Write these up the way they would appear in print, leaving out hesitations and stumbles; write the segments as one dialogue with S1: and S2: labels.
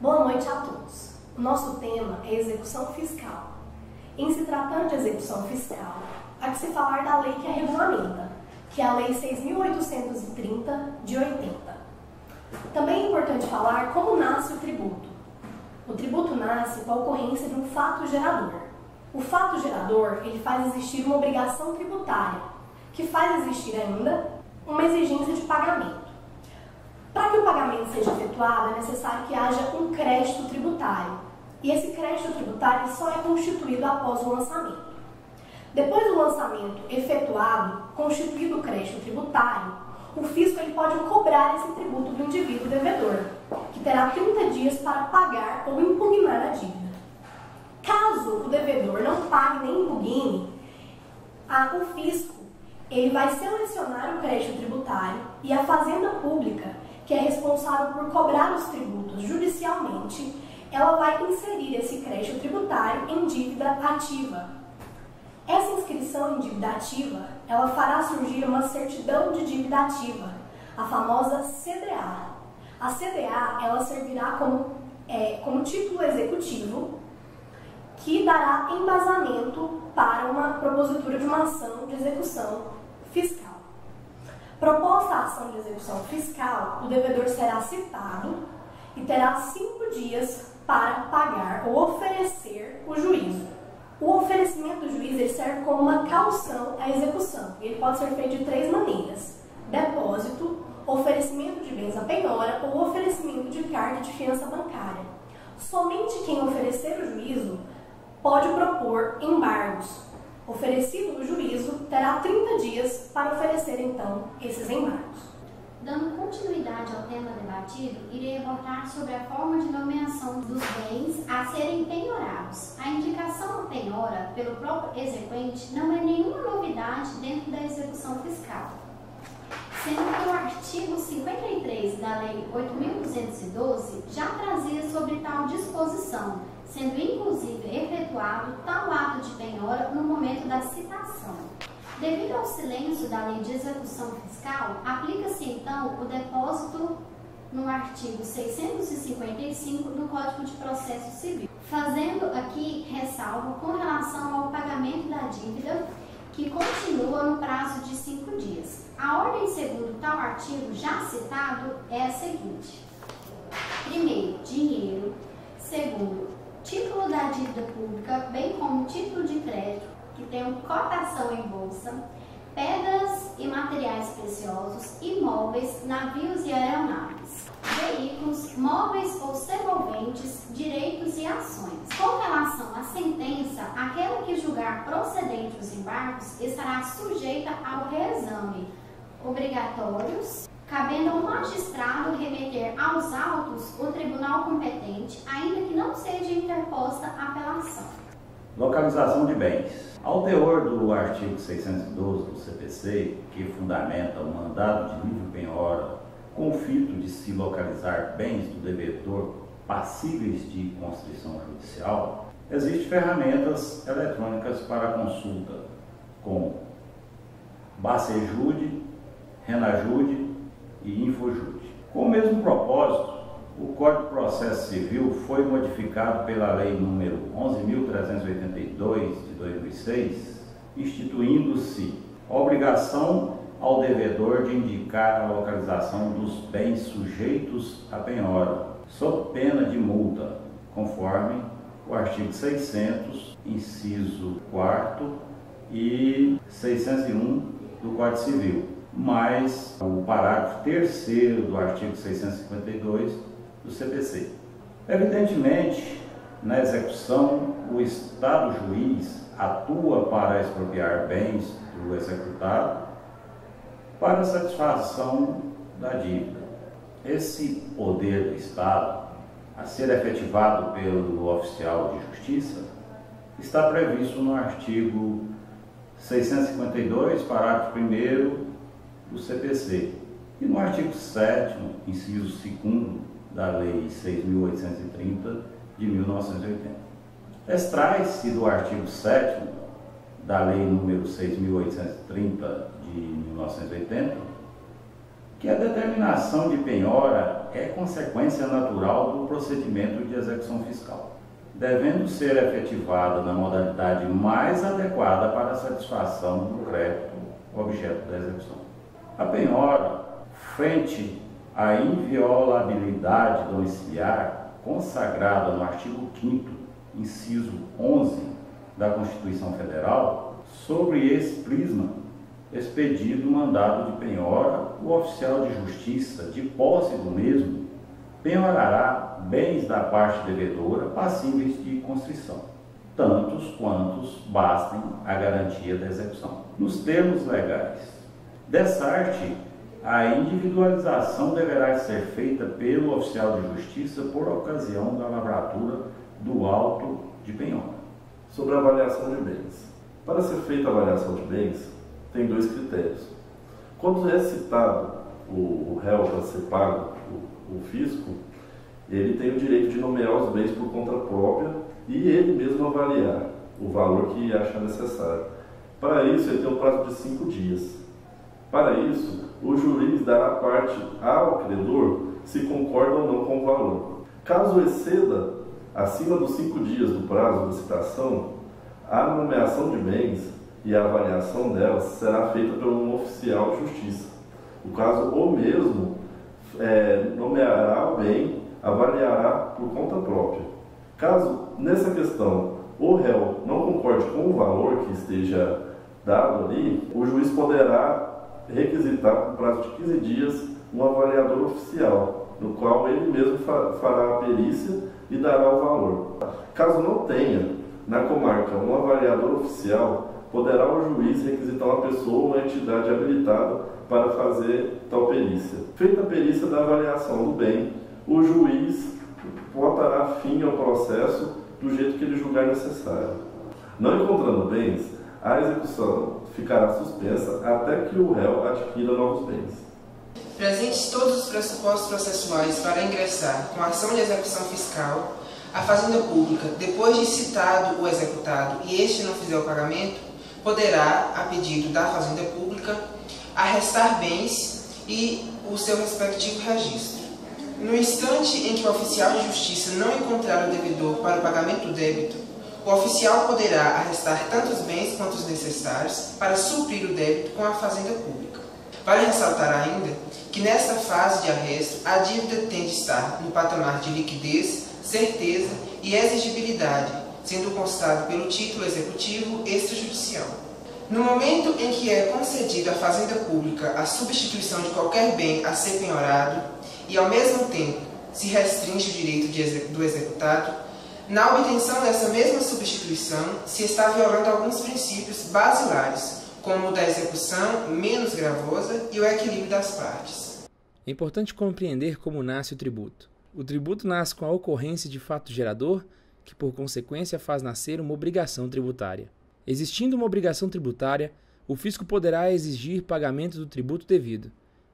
S1: Boa noite a todos. O nosso tema é execução fiscal. Em se tratando de execução fiscal, há que se falar da lei que a regulamenta, que é a Lei 6.830 de 80. Também é importante falar como nasce o tributo. O tributo nasce com a ocorrência de um fato gerador. O fato gerador, ele faz existir uma obrigação tributária, que faz existir ainda uma exigência de pagamento. Para que o pagamento seja efetuado, é necessário que haja um crédito tributário. E esse crédito tributário só é constituído após o lançamento. Depois do lançamento efetuado, constituído o crédito tributário, o fisco ele pode cobrar esse tributo do indivíduo devedor, que terá 30 dias para pagar ou impugnar a dívida. Caso o devedor não pague nem impugne, o fisco ele vai selecionar o crédito tributário e a Fazenda Pública, que é responsável por cobrar os tributos judicialmente, ela vai inserir esse crédito tributário em dívida ativa. Essa inscrição em dívida ativa, ela fará surgir uma certidão de dívida ativa, a famosa CDA. A CDA, ela servirá como título executivo que dará embasamento para uma propositura de uma ação de execução fiscal. Proposta a ação de execução fiscal, o devedor será citado e terá 5 dias para pagar ou oferecer o juízo. O oferecimento do juiz ele serve como uma caução à execução e ele pode ser feito de 3 maneiras: depósito, oferecimento de bens à penhora ou oferecimento de carta de fiança bancária. Somente quem oferecer o juízo pode propor embargos. Oferecido o juízo, terá 30 dias para oferecer, então, esses embargos.
S2: Dando continuidade ao tema debatido, irei abordar sobre a forma de nomeação dos bens a serem penhorados. A indicação à penhora pelo próprio exequente não é nenhuma novidade dentro da execução fiscal, sendo que o artigo 53 da Lei 8.212 já trazia sobre tal disposição, sendo inclusive efetuado tal ato de penhora no momento da citação. Devido ao silêncio da Lei de Execução Fiscal, aplica-se então o depósito no artigo 655 do Código de Processo Civil, fazendo aqui ressalva com relação ao pagamento da dívida, que continua no prazo de 5 dias. A ordem segundo tal artigo já citado é a seguinte: primeiro, dinheiro; segundo, título da dívida pública, bem como título de crédito que tenham cotação em bolsa, pedras e materiais preciosos, imóveis, navios e aeronaves, veículos, móveis ou semoventes, direitos e ações. Com relação à sentença, aquela que julgar procedente os embargos estará sujeita ao reexame, obrigatórios, cabendo ao magistrado remeter aos autos o tribunal competente, ainda que não seja interposta apelação.
S3: Localização de bens. Ao teor do artigo 612 do CPC, que fundamenta o mandado de livre penhora com o fito de se localizar bens do devedor passíveis de constrição judicial, existem ferramentas eletrônicas para consulta, como Bacejude, Renajude e Infojude. Com o mesmo propósito, o Código de Processo Civil foi modificado pela Lei número 11.382 de 2006, instituindo-se a obrigação ao devedor de indicar a localização dos bens sujeitos à penhora, sob pena de multa, conforme o artigo 600, inciso 4º e 601 do Código Civil, mais o parágrafo 3º do artigo 652 do CPC. Evidentemente, na execução, o Estado juiz atua para expropriar bens do executado para satisfação da dívida. Esse poder do Estado, a ser efetivado pelo oficial de justiça, está previsto no artigo 652, parágrafo 1º do CPC, e no artigo 7º, inciso 2º da Lei 6.830 de 1980. Extrai-se do artigo 7º da Lei número 6.830 de 1980 que a determinação de penhora é consequência natural do procedimento de execução fiscal, devendo ser efetivada na modalidade mais adequada para a satisfação do crédito objeto da execução. A penhora, frente à inviolabilidade domiciliar consagrada no artigo 5º, inciso 11 da Constituição Federal, sobre esse prisma, expedido o mandado de penhora, o oficial de justiça, de posse do mesmo, penhorará bens da parte devedora passíveis de constrição, tantos quantos bastem à garantia da execução. Nos termos legais, dessa arte, a individualização deverá ser feita pelo oficial de justiça por ocasião da lavratura do auto de penhora.
S4: Sobre a avaliação de bens. Para ser feita a avaliação de bens, tem dois critérios. Quando é citado o réu para ser pago, o fisco, ele tem o direito de nomear os bens por conta própria e ele mesmo avaliar o valor que achar necessário. Para isso, ele tem um prazo de 5 dias. Para isso, o juiz dará parte ao credor se concorda ou não com o valor. Caso exceda acima dos 5 dias do prazo da citação, a nomeação de bens e a avaliação delas será feita por um oficial de justiça. No caso, o mesmo nomeará o bem, avaliará por conta própria. Caso, nessa questão, o réu não concorde com o valor que esteja dado ali, o juiz poderá requisitar, por prazo de 15 dias, um avaliador oficial, no qual ele mesmo fará a perícia e dará o valor. Caso não tenha na comarca um avaliador oficial, poderá o juiz requisitar uma pessoa ou uma entidade habilitada para fazer tal perícia. Feita a perícia da avaliação do bem, o juiz botará fim ao processo do jeito que ele julgar necessário. Não encontrando bens, a execução ficará suspensa até que o réu adquira novos bens.
S5: Presentes todos os pressupostos processuais para ingressar com a ação de execução fiscal, a Fazenda Pública, depois de citado o executado e este não fizer o pagamento, poderá, a pedido da Fazenda Pública, arrestar bens e o seu respectivo registro. No instante em que o oficial de justiça não encontrar o devedor para o pagamento do débito, o oficial poderá arrestar tantos bens quanto os necessários para suprir o débito com a Fazenda Pública. Vale ressaltar ainda que nesta fase de arresto a dívida tem de estar no patamar de liquidez, certeza e exigibilidade, sendo constado pelo título executivo extrajudicial. No momento em que é concedida à Fazenda Pública a substituição de qualquer bem a ser penhorado e, ao mesmo tempo, se restringe o direito do executado, na obtenção dessa mesma substituição se está violando alguns princípios basilares, como o da execução menos gravosa e o equilíbrio das partes.
S6: É importante compreender como nasce o tributo. O tributo nasce com a ocorrência de fato gerador, que por consequência faz nascer uma obrigação tributária. Existindo uma obrigação tributária, o fisco poderá exigir pagamento do tributo devido.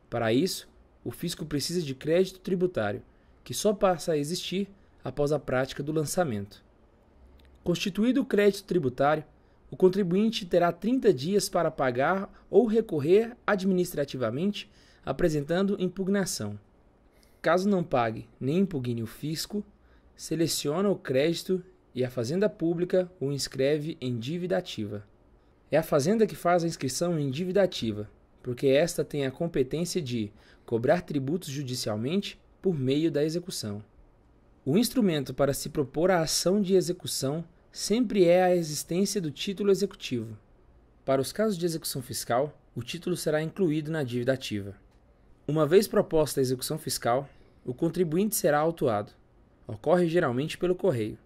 S6: Para isso, o fisco precisa de crédito tributário, que só passa a existir após a prática do lançamento. Constituído o crédito tributário, o contribuinte terá 30 dias para pagar ou recorrer administrativamente, apresentando impugnação. Caso não pague nem impugne o fisco, seleciona o crédito e a Fazenda Pública o inscreve em dívida ativa. É a Fazenda que faz a inscrição em dívida ativa, porque esta tem a competência de cobrar tributos judicialmente por meio da execução. O instrumento para se propor a ação de execução sempre é a existência do título executivo. Para os casos de execução fiscal, o título será incluído na dívida ativa. Uma vez proposta a execução fiscal, o contribuinte será autuado. Ocorre geralmente pelo correio.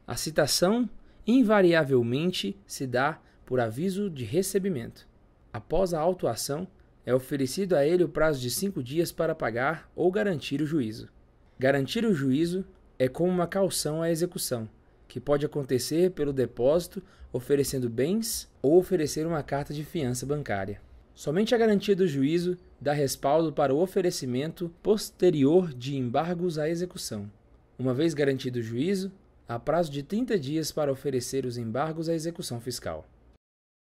S6: A citação invariavelmente se dá por aviso de recebimento. Após a autuação, é oferecido a ele o prazo de 5 dias para pagar ou garantir o juízo. Garantir o juízo é como uma caução à execução, que pode acontecer pelo depósito, oferecendo bens ou oferecer uma carta de fiança bancária. Somente a garantia do juízo dá respaldo para o oferecimento posterior de embargos à execução. Uma vez garantido o juízo, há prazo de 30 dias para oferecer os embargos à execução fiscal.